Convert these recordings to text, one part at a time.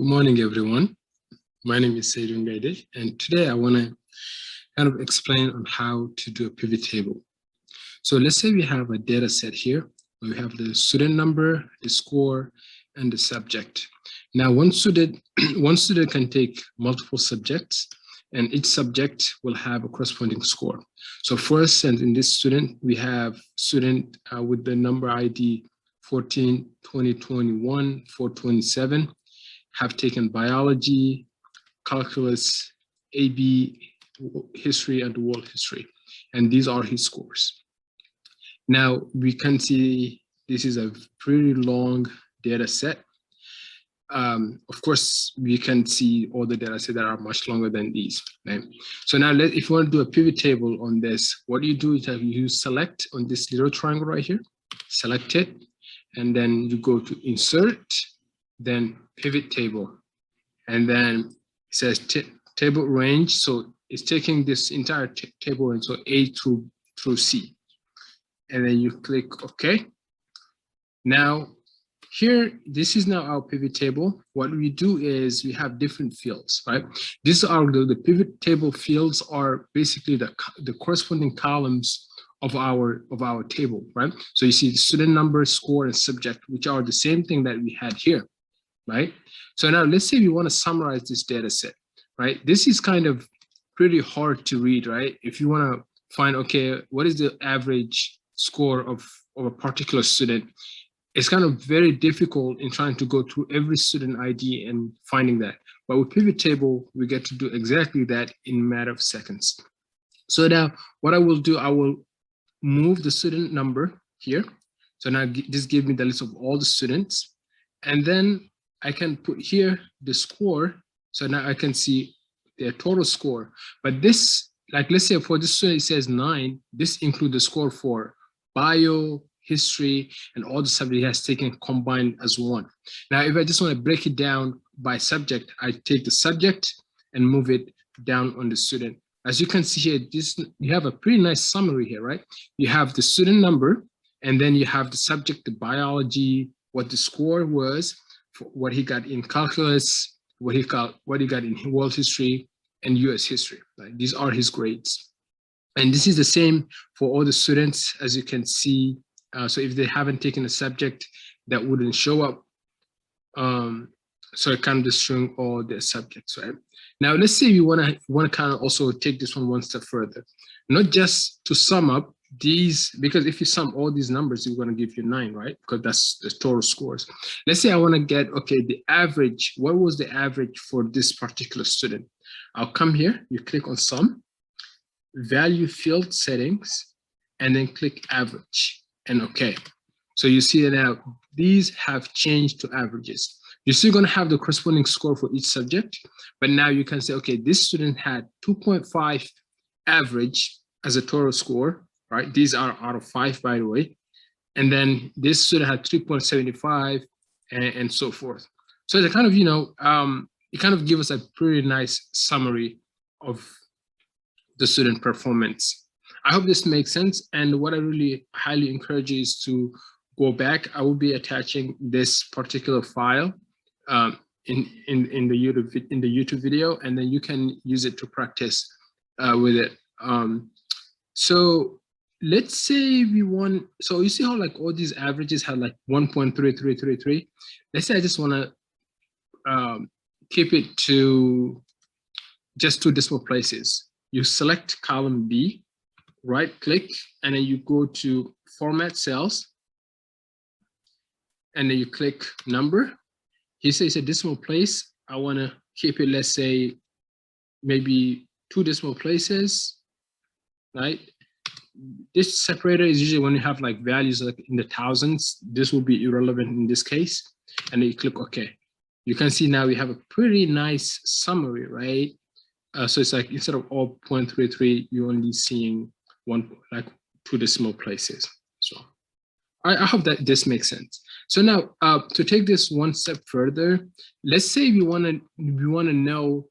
Good morning, everyone. My name is Seydou Ngaide, and today I want to kind of explain on how to do a pivot table. So let's say we have a data set here. We have the student number, the score, and the subject. Now, one student can take multiple subjects, and each subject will have a corresponding score. So for instance, in this student, we have student with the number ID 14, 20, 21, 427, have taken biology, calculus, AB, history, and world history. And these are his scores. Now we can see this is a pretty long data set. Of course, we can see all the data sets that are much longer than these. Right? So now if you want to do a pivot table on this, what you do is that you select on this little triangle right here, select it, and then you go to insert, then pivot table, and then it says table range. So it's taking this entire table range, so A through C, and then you click OK. Now here, this is now our pivot table. What we do is we have different fields, right? These are the pivot table fields are basically the corresponding columns of our table, right? So you see the student number, score, and subject, which are the same thing that we had here, right? So now let's say we want to summarize this data set, right? This is kind of pretty hard to read, right? If you want to find, okay, what is the average score of a particular student? It's kind of very difficult in trying to go through every student ID and finding that. But with pivot table, we get to do exactly that in a matter of seconds. So now what I will do, I will move the student number here. So now this gives me the list of all the students. And then I can put here the score. So now I can see their total score. But this, like let's say for this student, it says 9. This includes the score for bio, history, and all the subject he has taken combined as one. Now, if I just want to break it down by subject, I take the subject and move it down on the student. As you can see here, you have a pretty nice summary here, right? You have the student number, and then you have the subject, the biology, what the score was, what he got in calculus, what he got in world history and US history. Right? These are his grades. And this is the same for all the students, as you can see. So if they haven't taken a subject, that wouldn't show up. So it kind of just showing all the subjects, right? Now, let's say you want to kind of also take this one step further, not just to sum up these, because if you sum all these numbers, you're going to give you 9, right? Because that's the total scores. Let's say I want to get, okay, the average, what was the average for this particular student? I'll come here, you click on sum, value field settings, and then click average, and okay. So you see that now these have changed to averages. You're still going to have the corresponding score for each subject, but now you can say, okay, this student had 2.5 average as a total score, right? These are out of 5, by the way. And then this student had 3.75 and so forth. So the kind of, it kind of gives us a pretty nice summary of the student performance. I hope this makes sense. And what I really highly encourage you is to go back. I will be attaching this particular file in the YouTube video, and then you can use it to practice with it. So let's say we want, so you see how like all these averages have like 1.3333. Let's say I just want to keep it to just 2 decimal places. You select column B, right click, and then you go to format cells, and then you click number. He says a decimal place. I want to keep it, let's say, maybe 2 decimal places, right? This separator is usually when you have like values like in the thousands. This will be irrelevant in this case. And then you click OK. You can see now we have a pretty nice summary, right? So it's like instead of all 0.33, you're only seeing 2 decimal places. So I hope that this makes sense. So now to take this one step further, let's say we want to know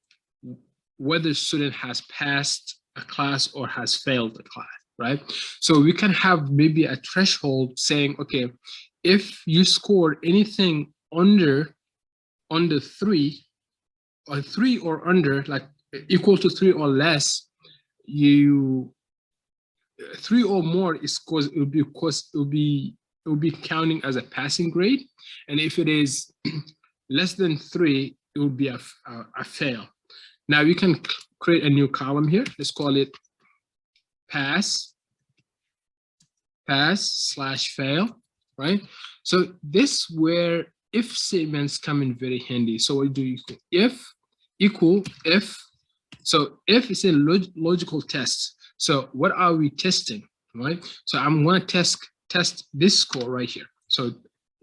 whether a student has passed a class or has failed a class, right? So we can have maybe a threshold saying, okay, if you score anything under under 3, or 3 or under, like equal to 3 or less, 3 or more is cause it will be counting as a passing grade, and if it is less than 3, it will be a fail. Now you can create a new column here. Let's call it pass slash fail, right? So this where if statements come in very handy. So what do you do? If equal if. So if is a logical test. So what are we testing, right? So I'm going to test this score right here. So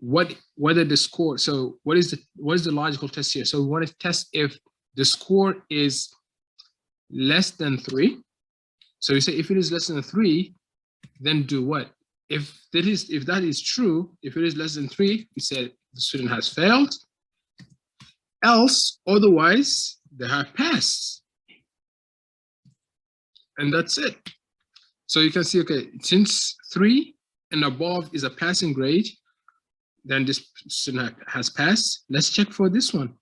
whether the score, so what is the logical test here? So we want to test if the score is less than 3. So you say if it is less than 3, then do what? If that is true, if it is less than 3, we said the student has failed. Else, otherwise, they have passed. And that's it. So you can see, okay, since 3 and above is a passing grade, then this student has passed. Let's check for this one.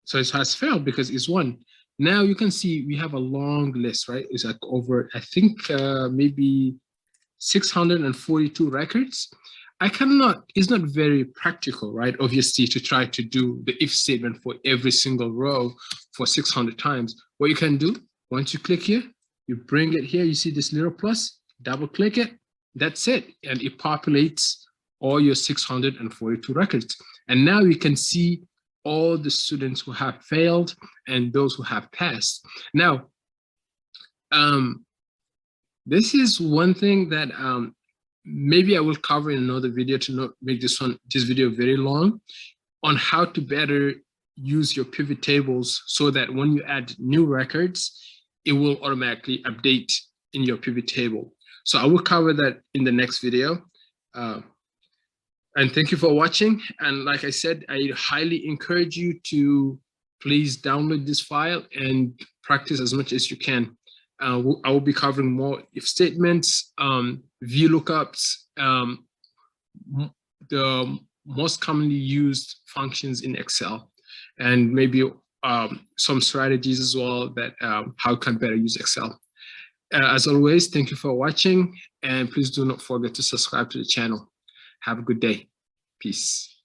So it has failed because it's 1. Now you can see we have a long list, right? It's like over, I think maybe 642 records. It's not very practical, right? Obviously, to try to do the if statement for every single row for 600 times. What you can do, once you click here, you bring it here, you see this little plus, double click it, that's it. And it populates all your 642 records. And now you can see all the students who have failed and those who have passed. Now, this is one thing that maybe I will cover in another video to not make this video very long, on how to better use your pivot tables so that when you add new records, it will automatically update in your pivot table. So I will cover that in the next video. And thank you for watching. And like I said, I highly encourage you to please download this file and practice as much as you can. I will be covering more if statements, VLOOKUPs, the most commonly used functions in Excel, and maybe some strategies as well that how can better use Excel. As always, thank you for watching, and please do not forget to subscribe to the channel. Have a good day. Peace.